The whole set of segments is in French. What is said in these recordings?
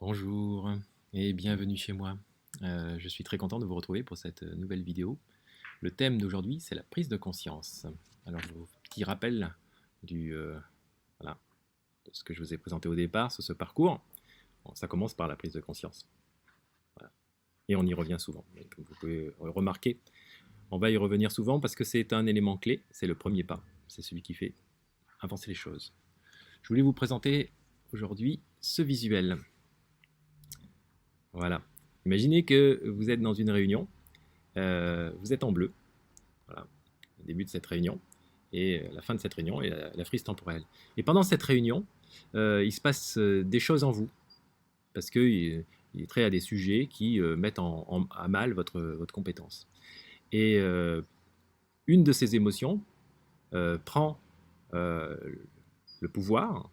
Bonjour et bienvenue chez moi. Je suis très content de vous retrouver pour cette nouvelle vidéo. Le thème d'aujourd'hui, c'est la prise de conscience. Alors, petit rappel du, voilà, de ce que je vous ai présenté au départ sur ce parcours. Bon, ça commence par la prise de conscience. Voilà. Et on y revient souvent. Mais comme vous pouvez remarquer, on va y revenir souvent parce que c'est un élément clé, c'est le premier pas. C'est celui qui fait avancer les choses. Je voulais vous présenter aujourd'hui ce visuel. Voilà. Imaginez que vous êtes dans une réunion, vous êtes en bleu, voilà, au début de cette réunion, et la fin de cette réunion et la frise temporelle. Et pendant cette réunion, il se passe des choses en vous, parce qu'il est trait à des sujets qui mettent à mal votre compétence. Et une de ces émotions prend le pouvoir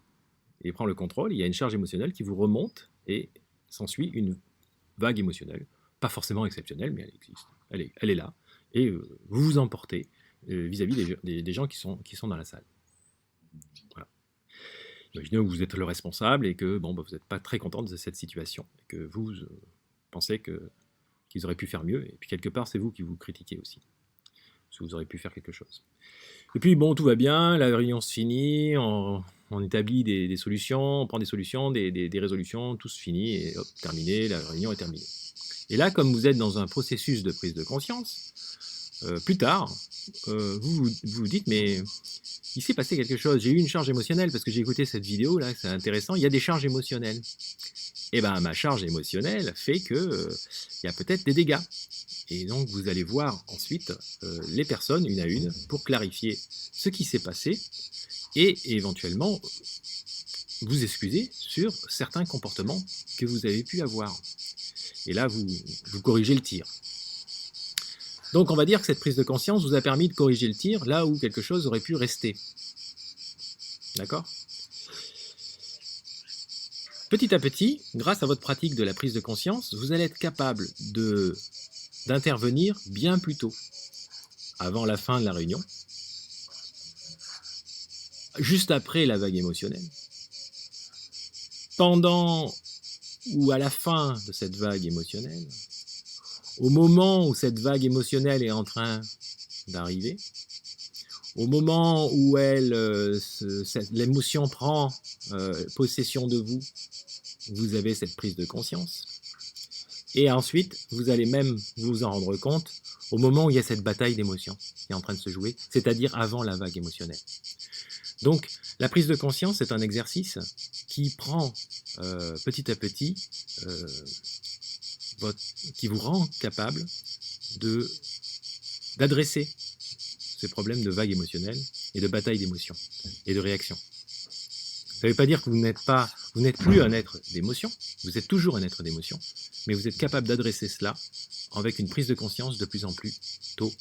et prend le contrôle. Il y a une charge émotionnelle qui vous remonte et s'ensuit une vague émotionnelle, pas forcément exceptionnelle, mais elle existe, elle est là, et vous vous emportez vis-à-vis des gens qui sont dans la salle. Voilà. Imaginez que vous êtes le responsable et que bon, bah, vous n'êtes pas très content de cette situation, et que vous pensez qu'ils auraient pu faire mieux, et puis quelque part c'est vous qui vous critiquez aussi, parce que vous auriez pu faire quelque chose. Et puis bon, tout va bien, la réunion se finit, on établit des solutions, on prend des solutions, des résolutions, tout se finit, et hop, terminé, la réunion est terminée. Et là, comme vous êtes dans un processus de prise de conscience, plus tard, vous dites, mais il s'est passé quelque chose, j'ai eu une charge émotionnelle, parce que j'ai écouté cette vidéo, là, c'est intéressant, il y a des charges émotionnelles. Et bien, ma charge émotionnelle fait que il y a peut-être des dégâts. Et donc, vous allez voir ensuite les personnes, une à une, pour clarifier ce qui s'est passé, et éventuellement vous excuser sur certains comportements que vous avez pu avoir. Et là, vous corrigez le tir. Donc on va dire que cette prise de conscience vous a permis de corriger le tir là où quelque chose aurait pu rester. D'accord ? Petit à petit, grâce à votre pratique de la prise de conscience, vous allez être capable d'intervenir bien plus tôt, avant la fin de la réunion, juste après la vague émotionnelle, pendant ou à la fin de cette vague émotionnelle, au moment où cette vague émotionnelle est en train d'arriver, au moment où l'émotion prend possession de vous, vous avez cette prise de conscience. Et ensuite, vous allez même vous en rendre compte au moment où il y a cette bataille d'émotions qui est en train de se jouer, c'est-à-dire avant la vague émotionnelle. Donc, la prise de conscience est un exercice qui prend petit à petit, qui vous rend capable d'adresser ces problèmes de vague émotionnelle et de bataille d'émotions et de réaction. Ça ne veut pas dire que vous n'êtes plus un être d'émotion, vous êtes toujours un être d'émotion, mais vous êtes capable d'adresser cela avec une prise de conscience de plus en plus tôt